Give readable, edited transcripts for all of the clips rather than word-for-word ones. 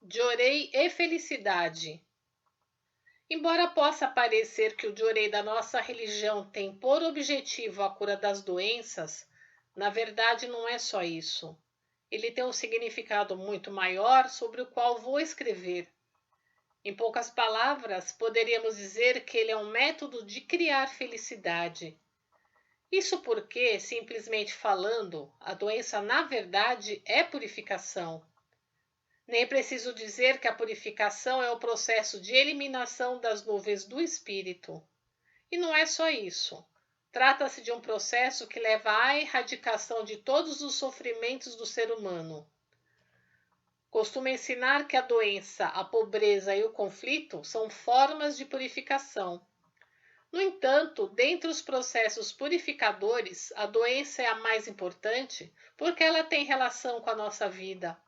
Jorei e felicidade. Embora possa parecer que o Jorei da nossa religião tem por objetivo a cura das doenças, na verdade não é só isso. Ele tem um significado muito maior sobre o qual vou escrever. Em poucas palavras, poderíamos dizer que ele é um método de criar felicidade. Isso porque, simplesmente falando, a doença na verdade é purificação. Nem preciso dizer que a purificação é o processo de eliminação das nuvens do espírito. E não é só isso. Trata-se de um processo que leva à erradicação de todos os sofrimentos do ser humano. Costumo ensinar que a doença, a pobreza e o conflito são formas de purificação. No entanto, dentre os processos purificadores, a doença é a mais importante porque ela tem relação com a nossa vida.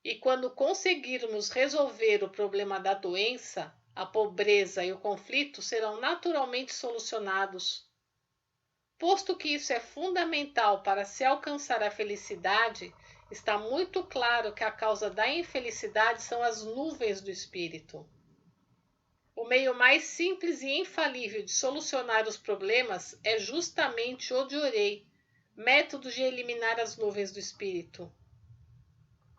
E quando conseguirmos resolver o problema da doença, a pobreza e o conflito serão naturalmente solucionados. Posto que isso é fundamental para se alcançar a felicidade, está muito claro que a causa da infelicidade são as nuvens do espírito. O meio mais simples e infalível de solucionar os problemas é justamente o Jorei, método de eliminar as nuvens do espírito.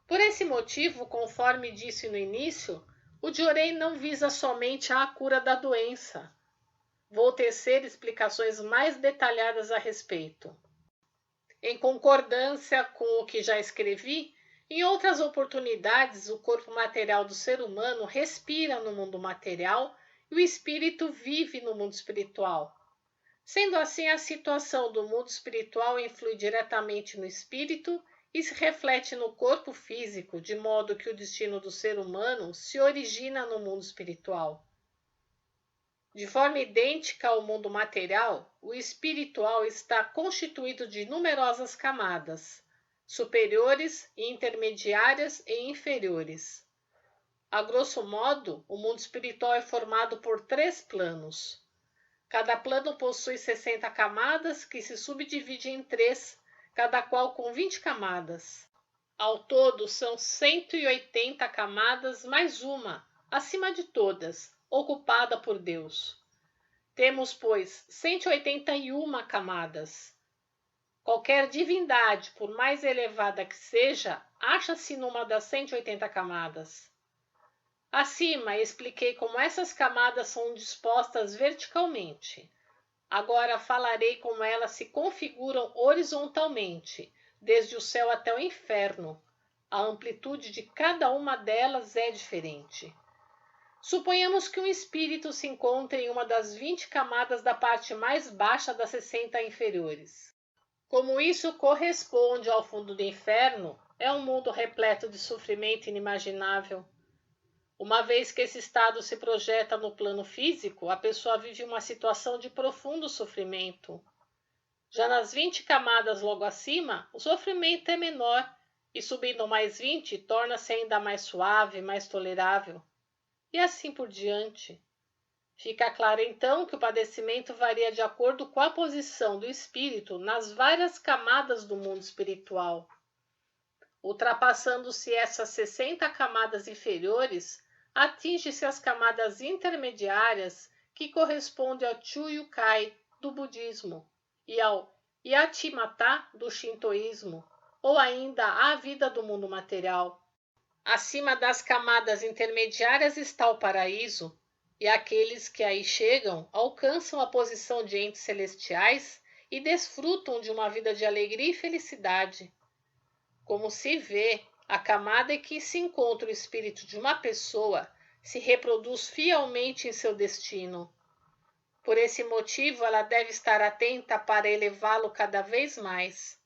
Por esse motivo, conforme disse no início, o Jorei não visa somente a cura da doença. Vou tecer explicações mais detalhadas a respeito. Em concordância com o que já escrevi, em outras oportunidades o corpo material do ser humano respira no mundo material e o espírito vive no mundo espiritual. Sendo assim, a situação do mundo espiritual influi diretamente no espírito e se reflete no corpo físico, de modo que o destino do ser humano se origina no mundo espiritual. De forma idêntica ao mundo material, o espiritual está constituído de numerosas camadas, superiores, intermediárias e inferiores. A grosso modo, o mundo espiritual é formado por 3 planos. Cada plano possui 60 camadas que se subdividem em 3, cada qual com 20 camadas. Ao todo, são 180 camadas mais uma, acima de todas, ocupada por Deus. Temos, pois, 181 camadas. Qualquer divindade, por mais elevada que seja, acha-se numa das 180 camadas. Acima, expliquei como essas camadas são dispostas verticalmente. Agora falarei como elas se configuram horizontalmente, desde o céu até o inferno. A amplitude de cada uma delas é diferente. Suponhamos que um espírito se encontre em uma das 20 camadas da parte mais baixa das 60 inferiores. Como isso corresponde ao fundo do inferno, é um mundo repleto de sofrimento inimaginável. Uma vez que esse estado se projeta no plano físico, a pessoa vive uma situação de profundo sofrimento. Já nas 20 camadas logo acima, o sofrimento é menor e subindo mais 20 torna-se ainda mais suave, mais tolerável. E assim por diante. Fica claro então que o padecimento varia de acordo com a posição do espírito nas várias camadas do mundo espiritual. Ultrapassando-se essas 60 camadas inferiores, atinge-se as camadas intermediárias que correspondem ao Chuyukai do budismo e ao Yatimata do shintoísmo, ou ainda à vida do mundo material. Acima das camadas intermediárias está o paraíso, e aqueles que aí chegam alcançam a posição de entes celestiais e desfrutam de uma vida de alegria e felicidade. Como se vê, a camada em que se encontra o espírito de uma pessoa se reproduz fielmente em seu destino. Por esse motivo, ela deve estar atenta para elevá-lo cada vez mais.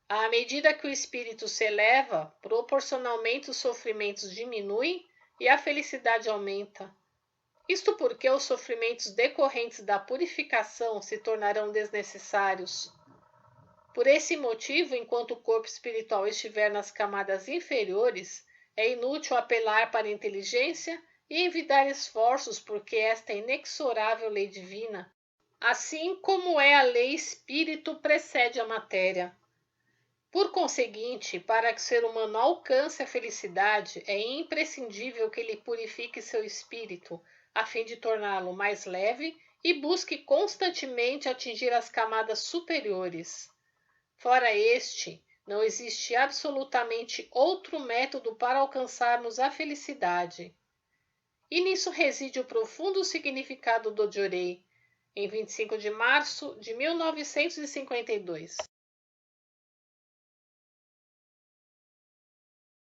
À medida que o espírito se eleva, proporcionalmente os sofrimentos diminuem e a felicidade aumenta. Isto porque os sofrimentos decorrentes da purificação se tornarão desnecessários. Por esse motivo, enquanto o corpo espiritual estiver nas camadas inferiores, é inútil apelar para a inteligência e envidar esforços, porque esta inexorável lei divina, assim como é a lei espírito precede a matéria. Por conseguinte, para que o ser humano alcance a felicidade, é imprescindível que ele purifique seu espírito, a fim de torná-lo mais leve e busque constantemente atingir as camadas superiores. Fora este, não existe absolutamente outro método para alcançarmos a felicidade. E nisso reside o profundo significado do Jorei, em 25 de março de 1952.